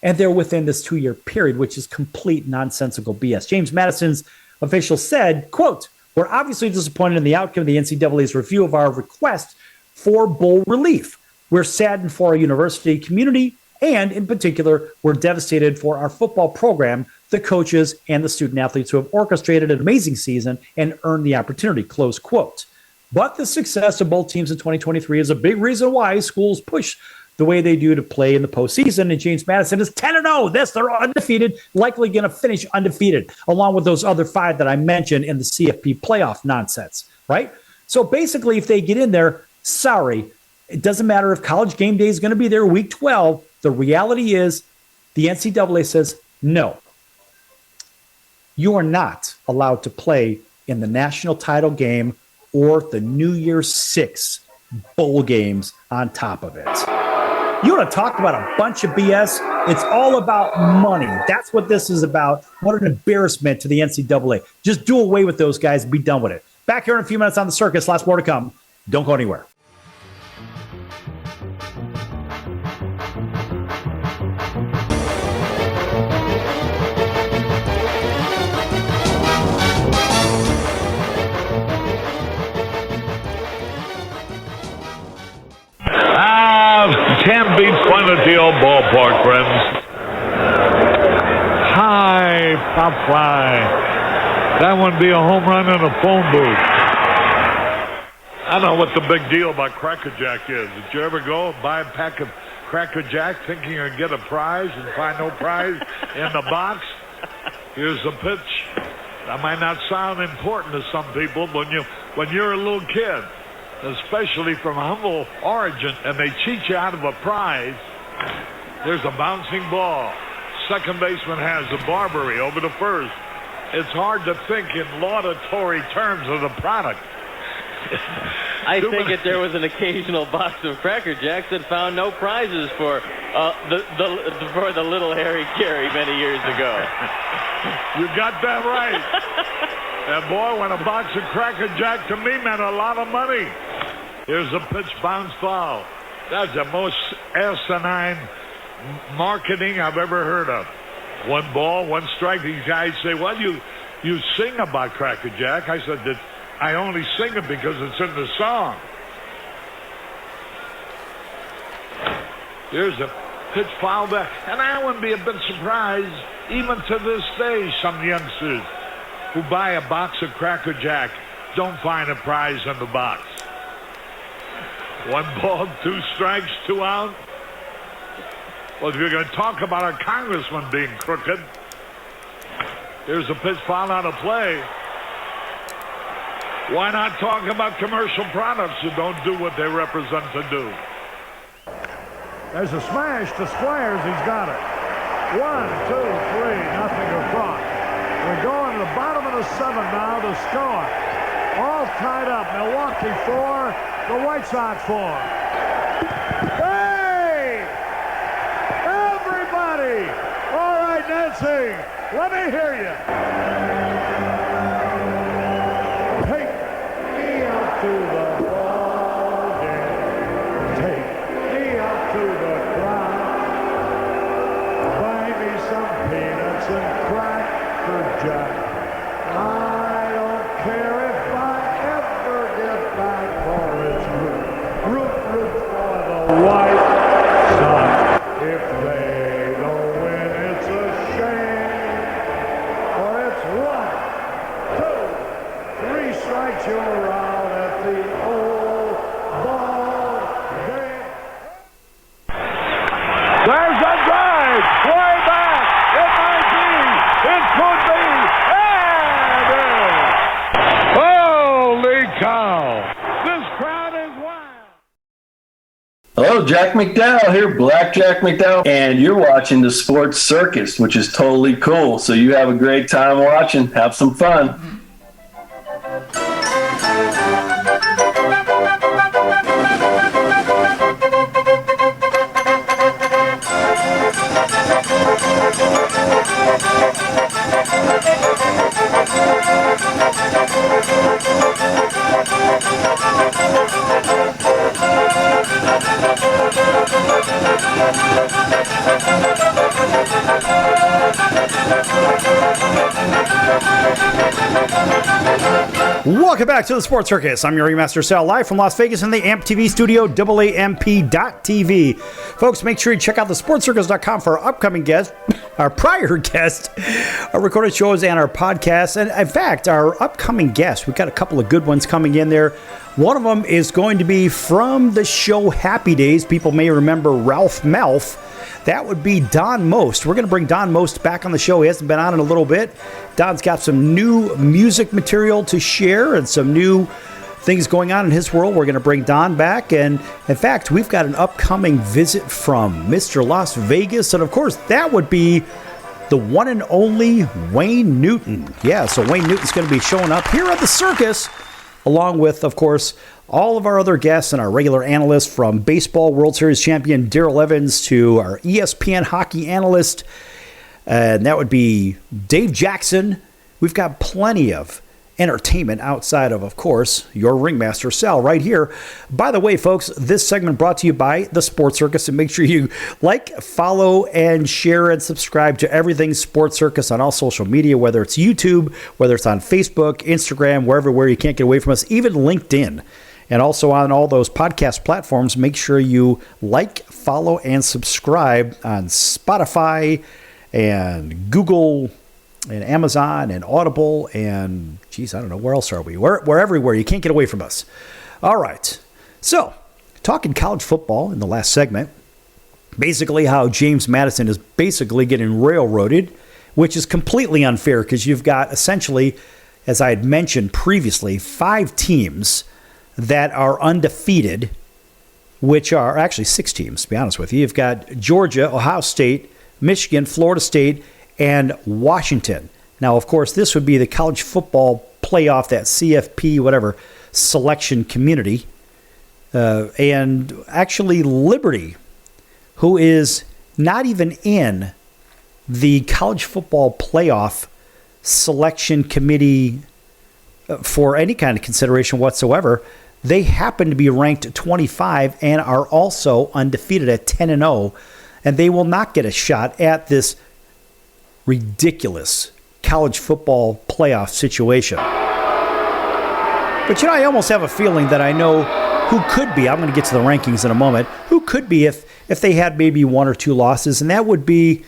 [SPEAKER 2] and they're within this 2-year period, which is complete nonsensical BS. James Madison's official said, quote, "We're obviously disappointed in the outcome of the NCAA's review of our request for bowl relief. We're saddened for our university community, and in particular, we're devastated for our football program, the coaches, and the student athletes who have orchestrated an amazing season and earned the opportunity," close quote. But the success of both teams in 2023 is a big reason why schools push the way they do to play in the postseason. And James Madison is 10-0. They're undefeated, likely going to finish undefeated, along with those other 5 that I mentioned in the CFP playoff nonsense, right? So basically, if they get in there, sorry, it doesn't matter if College Game Day is going to be there week 12. The reality is the NCAA says, no, you are not allowed to play in the national title game or the New Year's 6 bowl games on top of it. You want to talk about a bunch of BS? It's all about money. That's what this is about. What an embarrassment to the NCAA. Just do away with those guys and be done with it. Back here in a few minutes on the Circus. Lots more to come. Don't go anywhere.
[SPEAKER 9] Can't beat fun at the old ballpark, friends. High pop fly. That would be a home run in a phone booth. I don't know what the big deal about Cracker Jack is. Did you ever go buy a pack of Cracker Jack thinking you're going to get a prize and find no prize in the box? Here's the pitch. That might not sound important to some people, but when you're a little kid, especially from humble origin, and they cheat you out of a prize. There's a bouncing ball. Second baseman has a Barbary over to first. It's hard to think in laudatory terms of the product.
[SPEAKER 10] I think if there was an occasional box of Cracker Jacks that found no prizes for the little Harry Carey many years ago.
[SPEAKER 9] You got that right. And boy, when a box of Cracker Jack to me meant a lot of money. Here's a pitch, bounce foul. That's the most asinine marketing I've ever heard of. 1 ball, 1 strike. These guys say, well, you sing about Cracker Jack. I said that I only sing it because it's in the song. Here's a pitch foul back. And I wouldn't be a bit surprised, even to this day, some youngsters who buy a box of Cracker Jack don't find a prize in the box. 1 ball, 2 strikes, 2 out. Well, if you're going to talk about a congressman being crooked, here's a pitch foul out of play. Why not talk about commercial products who don't do what they represent to do?
[SPEAKER 11] There's a smash to Squires. He's got it. 1, 2, 3, nothing across. We're going to the bottom of the 7th now to score. All tied up. Milwaukee 4, the White Sox 4. Hey! Everybody! All right, Nancy, let me hear you. Take me out to the ball game. Take me out to the crowd. Buy me some peanuts and Cracker Jack. I don't care if I ever get back for its root for the White Sox. If they don't win, it's a shame. For it's 1, 2, 3 strikes, you're out at the old ball
[SPEAKER 12] Hello, Jack McDowell here, Black Jack McDowell, and you're watching the Sports Circus, which is totally cool. So you have a great time watching. Have some fun.
[SPEAKER 3] Welcome back to the Sports Circus. I'm your Ringmaster Sal, live from Las Vegas in the AMP TV studio, AAMP.TV. Folks, make sure you check out the sportscircus.com for our upcoming guests, our prior guests, our recorded shows, and our podcasts. And in fact, our upcoming guests, we've got a couple of good ones coming in there. One of them is going to be from the show Happy Days. People may remember Ralph Malph. That would be Don Most. We're going to bring Don Most back on the show. He hasn't been on in a little bit. Don's got some new music material to share and some new things going on in his world. We're going to bring Don back. And in fact, we've got an upcoming visit from Mr. Las Vegas. And of course, that would be the one and only Wayne Newton. Yeah, so Wayne Newton's going to be showing up here at the circus, along with, of course, all of our other guests and our regular analysts, from baseball World Series champion Darrell Evans to our ESPN hockey analyst, and that would be Dave Jackson. We've got plenty of entertainment outside of course, your Ringmaster Sal right here. By the way, folks, this segment brought to you by the Sports Circus, and make sure you like, follow, and share and subscribe to everything Sports Circus on all social media, whether it's YouTube, whether it's on Facebook, Instagram, where you can't get away from us, even LinkedIn. And also on all those podcast platforms, make sure you like, follow, and subscribe on Spotify and Google and Amazon and Audible and, geez, I don't know, where else are we? We're everywhere. You can't get away from us. All right. So, talking college football in the last segment, basically how James Madison is basically getting railroaded, which is completely unfair because you've got essentially, as I had mentioned previously, 5 teams that are undefeated, which are actually 6 teams, to be honest with you. You've got Georgia, Ohio State, Michigan, Florida State, and Washington. Now, of course, this would be the college football playoff, that CFP, whatever, selection community. And actually Liberty, who is not even in the college football playoff selection committee for any kind of consideration whatsoever, they happen to be ranked 25 and are also undefeated at 10-0, and they will not get a shot at this ridiculous college football playoff situation. But I almost have a feeling that I know who could be. I'm going to get to the rankings in a moment. Who could be if they had maybe 1 or 2 losses, and that would be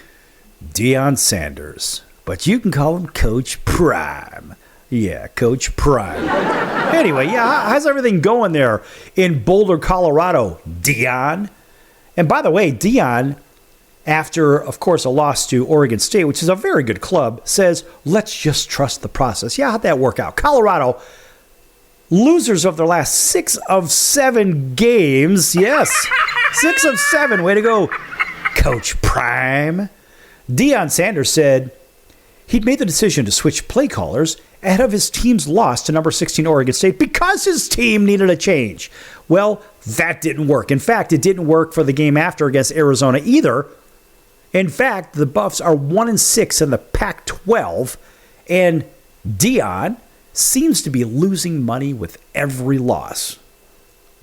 [SPEAKER 3] Deion Sanders. But you can call him Coach Prime. Yeah, Coach Prime. Anyway, how's everything going there in Boulder, Colorado, Deion? And by the way, Deion, after, of course, a loss to Oregon State, which is a very good club, says, let's just trust the process. Yeah, how'd that work out? Colorado, losers of their last 6 of 7 games. Yes, 6 of 7. Way to go, Coach Prime. Deion Sanders said he'd made the decision to switch play callers ahead of his team's loss to number 16 Oregon State because his team needed a change. Well, that didn't work. In fact, it didn't work for the game after against Arizona either. In fact, the Buffs are 1-6 in the Pac-12, and Deion seems to be losing money with every loss.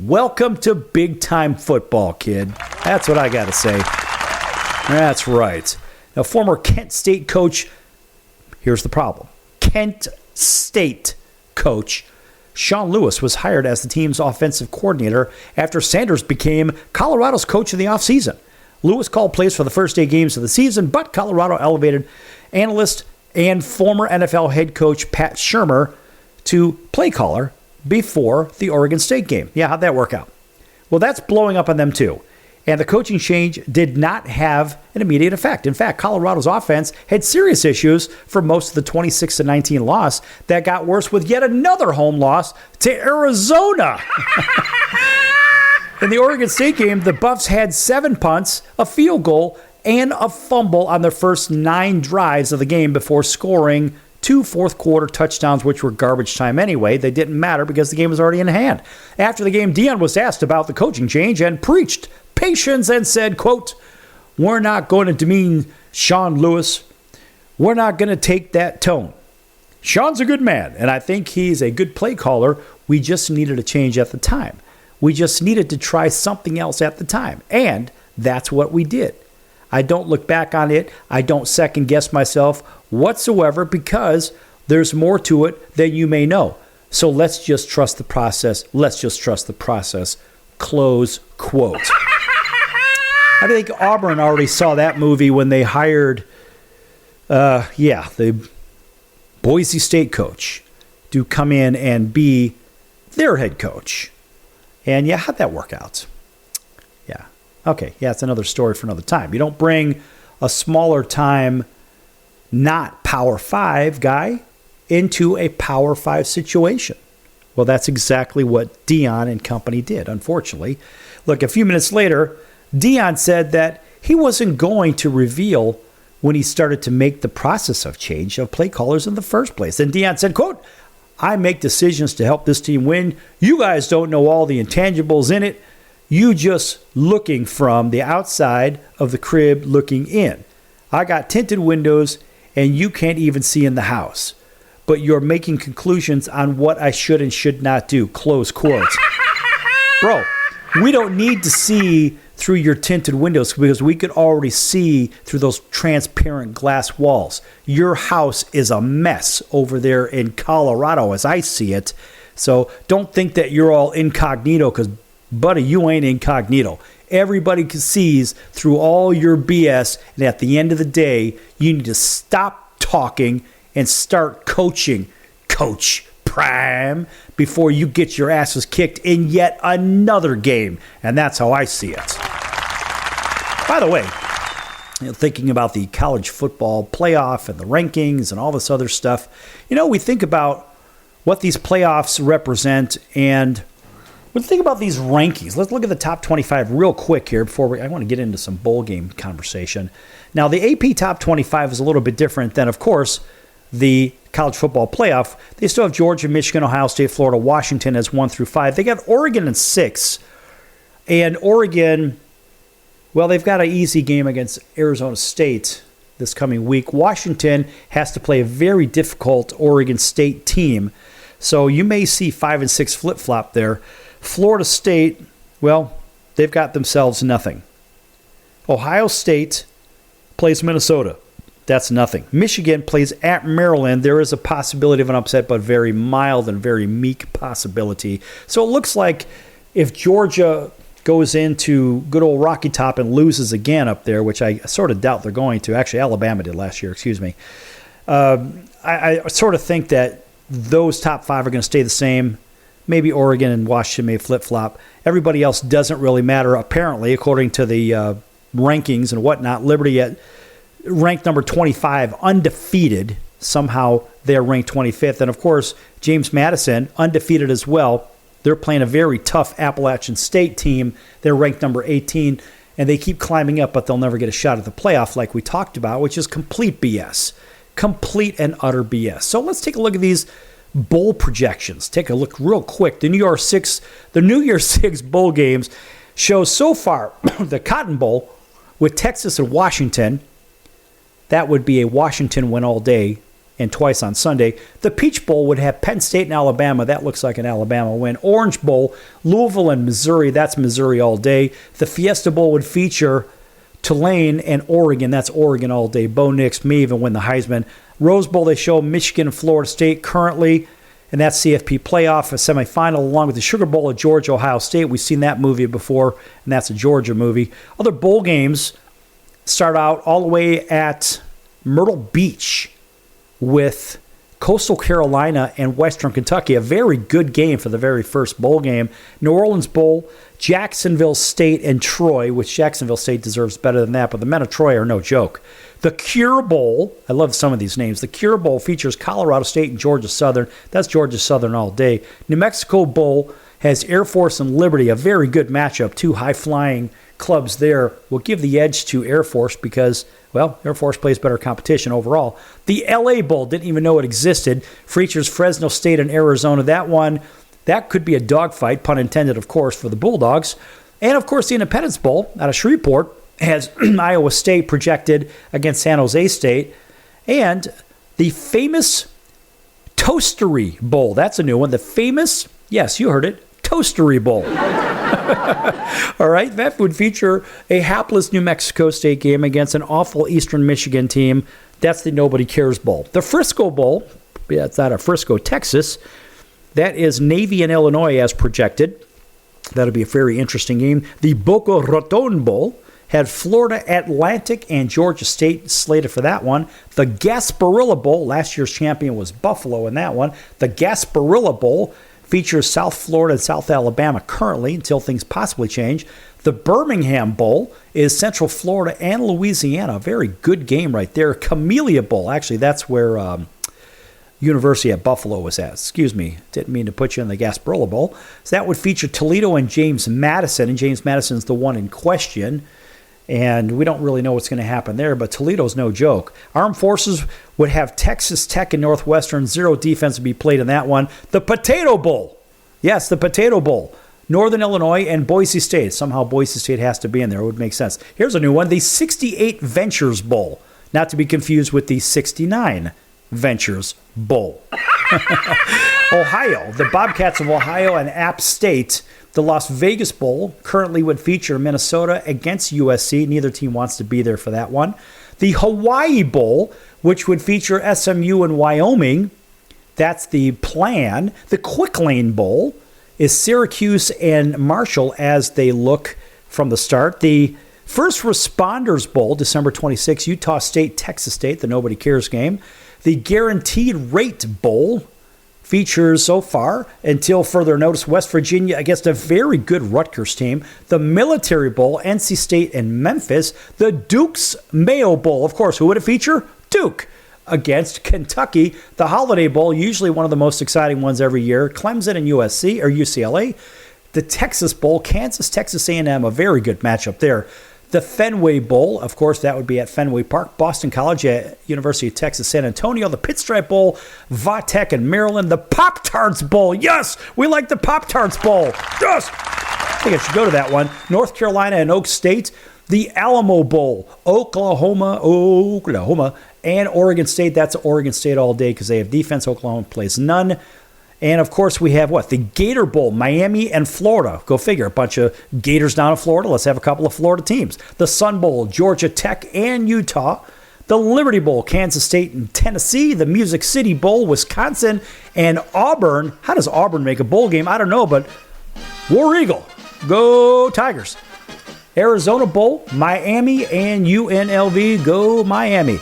[SPEAKER 3] Welcome to big-time football, kid. That's what I got to say. That's right. Now, former Kent State coach, here's the problem. Kent State coach Sean Lewis was hired as the team's offensive coordinator after Sanders became Colorado's coach of the offseason. Lewis called plays for the first 8 games of the season, but Colorado elevated analyst and former NFL head coach Pat Shurmur to play caller before the Oregon State game. Yeah, how'd that work out? Well, that's blowing up on them too. And the coaching change did not have an immediate effect. In fact, Colorado's offense had serious issues for most of the 26-19 loss that got worse with yet another home loss to Arizona.
[SPEAKER 2] In the Oregon State game, the Buffs had 7 punts, a field goal, and a fumble on their first 9 drives of the game before scoring 2 fourth-quarter touchdowns, which were garbage time anyway. They didn't matter because the game was already in hand. After the game, Deion was asked about the coaching change and preached patience and said, quote, "We're not going to demean Sean Lewis. We're not going to take that tone. Sean's a good man, and I think he's a good play caller. We just needed a change at the time. We just needed to try something else at the time, and that's what we did. I don't look back on it. I don't second-guess myself whatsoever because there's more to it than you may know. So let's just trust the process. Let's just trust the process." Close quote. I think Auburn already saw that movie when they hired, the Boise State coach to come in and be their head coach. And how'd that work out? Yeah. Okay. Yeah, it's another story for another time. You don't bring a smaller time, not Power 5 guy into a Power 5 situation. Well, that's exactly what Deion and company did, unfortunately. Look, a few minutes later, Deion said that he wasn't going to reveal when he started to make the process of change of play callers in the first place. And Deion said, quote, "I make decisions to help this team win. You guys don't know all the intangibles in it. You just looking from the outside of the crib looking in. I got tinted windows and you can't even see in the house. But you're making conclusions on what I should and should not do." Close quote. Bro, we don't need to see through your tinted windows because we could already see through those transparent glass walls. Your house is a mess over there in Colorado as I see it. So don't think that you're all incognito because, buddy, you ain't incognito. Everybody sees through all your BS, and at the end of the day, you need to stop talking and start coaching, Coach Prime, before you get your asses kicked in yet another game. And that's how I see it. By the way, thinking about the college football playoff and the rankings and all this other stuff, we think about what these playoffs represent and we think about these rankings. Let's look at the top 25 real quick here before I want to get into some bowl game conversation. Now, the AP top 25 is a little bit different than, of course, the college football playoff. They still have Georgia, Michigan, Ohio State, Florida, Washington as 1 through 5. They got Oregon in 6. And Oregon, well, they've got an easy game against Arizona State this coming week. Washington has to play a very difficult Oregon State team. So you may see 5 and 6 flip-flop there. Florida State, well, they've got themselves nothing. Ohio State plays Minnesota. That's nothing. Michigan plays at Maryland. There is a possibility of an upset, but very mild and very meek possibility. So it looks like if Georgia goes into good old Rocky Top and loses again up there, which I sort of doubt they're going to. Actually, Alabama did last year, excuse me. I sort of think that those top 5 are going to stay the same. Maybe Oregon and Washington may flip-flop. Everybody else doesn't really matter, apparently, according to the rankings and whatnot. Liberty at ranked number 25, undefeated. Somehow they're ranked 25th. And, of course, James Madison, undefeated as well. They're playing a very tough Appalachian State team. They're ranked number 18, and they keep climbing up, but they'll never get a shot at the playoff like we talked about, which is complete BS. Complete and utter BS. So let's take a look at these bowl projections. Take a look real quick. The New Year's Six bowl games show so far the Cotton Bowl with Texas and Washington. That would be a Washington win all day and twice on Sunday. The Peach Bowl would have Penn State and Alabama. That looks like an Alabama win. Orange Bowl, Louisville and Missouri. That's Missouri all day. The Fiesta Bowl would feature Tulane and Oregon. That's Oregon all day. Bo Nix may even win the Heisman. Rose Bowl, they show Michigan and Florida State currently, and that's CFP playoff, a semifinal, along with the Sugar Bowl of Georgia, Ohio State. We've seen that movie before, and that's a Georgia movie. Other bowl games start out all the way at Myrtle Beach with Coastal Carolina and Western Kentucky. A very good game for the very first bowl game. New Orleans Bowl, Jacksonville State and Troy, which Jacksonville State deserves better than that, but the men of Troy are no joke. The Cure Bowl, I love some of these names. The Cure Bowl features Colorado State and Georgia Southern. That's Georgia Southern all day. New Mexico Bowl has Air Force and Liberty, a very good matchup. Two high-flying clubs there. Will give the edge to Air Force because, well, Air Force plays better competition overall. The LA Bowl, didn't even know it existed, features Fresno State and Arizona. That could be a dogfight, pun intended, of course, for the Bulldogs. And, of course, the Independence Bowl out of Shreveport has Iowa State projected against San Jose State. And the famous Toastery Bowl, that's a new one. The famous, yes, you heard it, Toastery Bowl. All right, that would feature a hapless New Mexico State game against an awful Eastern Michigan team. That's the Nobody Cares Bowl. The Frisco Bowl, that's out of Frisco, Texas. That is Navy and Illinois as projected. That'll be a very interesting game. The Boca Raton Bowl had Florida Atlantic and Georgia State slated for that one. The Gasparilla Bowl, last year's champion was Buffalo in that one. The Gasparilla Bowl features South Florida and South Alabama currently until things possibly change. The Birmingham Bowl is Central Florida and Louisiana. A very good game right there. Camellia Bowl, actually, that's where University at Buffalo was at. Excuse me, didn't mean to put you in the Gasparilla Bowl. So that would feature Toledo and James Madison, and James Madison's the one in question. And we don't really know what's going to happen there, but Toledo's no joke. Armed Forces would have Texas Tech and Northwestern. Zero defense would be played in that one. The Potato Bowl. Yes, the Potato Bowl. Northern Illinois and Boise State. Somehow Boise State has to be in there. It would make sense. Here's a new one. The 68 Ventures Bowl. Not to be confused with the 69 Ventures Bowl. Ohio. The Bobcats of Ohio and App State. The Las Vegas Bowl currently would feature Minnesota against USC. Neither team wants to be there for that one. The Hawaii Bowl, which would feature SMU and Wyoming. That's the plan. The Quick Lane Bowl is Syracuse and Marshall as they look from the start. The First Responders Bowl, December 26, Utah State, Texas State, the Nobody Cares game. The Guaranteed Rate Bowl features so far, until further notice, West Virginia against a very good Rutgers team. The Military Bowl, NC State and Memphis. The Duke's Mayo Bowl, of course, who would it feature? Duke against Kentucky. The Holiday Bowl, usually one of the most exciting ones every year. Clemson and UCLA. The Texas Bowl, Kansas, Texas A&M, a very good matchup there. The Fenway Bowl, of course, that would be at Fenway Park. Boston College at University of Texas, San Antonio. The Pinstripe Bowl, Vatech and Maryland. The Pop-Tarts Bowl. Yes, we like the Pop-Tarts Bowl. Yes. I think I should go to that one. North Carolina and Oak State. The Alamo Bowl, Oklahoma, and Oregon State. That's Oregon State all day because they have defense. Oklahoma plays none. And, of course, we have what? The Gator Bowl, Miami and Florida. Go figure. A bunch of Gators down in Florida. Let's have a couple of Florida teams. The Sun Bowl, Georgia Tech and Utah. The Liberty Bowl, Kansas State and Tennessee. The Music City Bowl, Wisconsin and Auburn. How does Auburn make a bowl game? I don't know, but War Eagle. Go Tigers. Arizona Bowl, Miami and UNLV. Go Miami.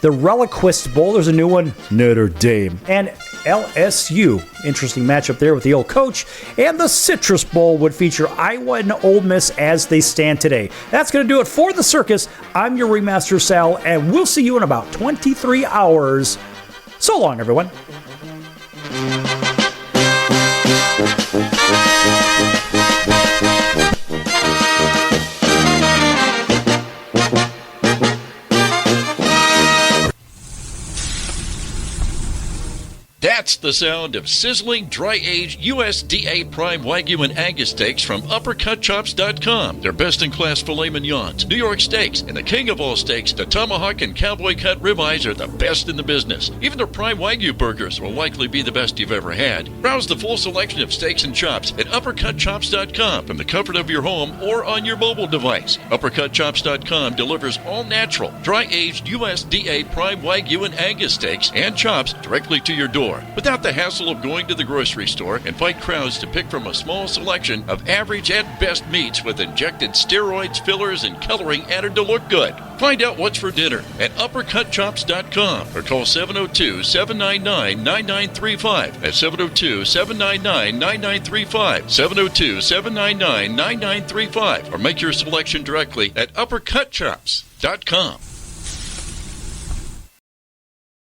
[SPEAKER 2] The Reliquist Bowl, there's a new one, Notre Dame. And LSU, interesting matchup there with the old coach. And the Citrus Bowl would feature Iowa and Ole Miss as they stand today. That's going to do it for the circus. I'm your Ringmaster Sal, and we'll see you in about 23 hours. So long, everyone.
[SPEAKER 5] That's the sound of sizzling, dry-aged USDA Prime Wagyu and Angus steaks from UpperCutChops.com. Their best-in-class filet mignons, New York steaks, and the king of all steaks, the tomahawk and cowboy cut ribeyes are the best in the business. Even their Prime Wagyu burgers will likely be the best you've ever had. Browse the full selection of steaks and chops at UpperCutChops.com from the comfort of your home or on your mobile device. UpperCutChops.com delivers all-natural, dry-aged USDA Prime Wagyu and Angus steaks and chops directly to your door, without the hassle of going to the grocery store and fight crowds to pick from a small selection of average and best meats with injected steroids, fillers, and coloring added to look good. Find out what's for dinner at UpperCutChops.com or call 702-799-9935. That's 702-799-9935. 702-799-9935. Or make your selection directly at UpperCutChops.com.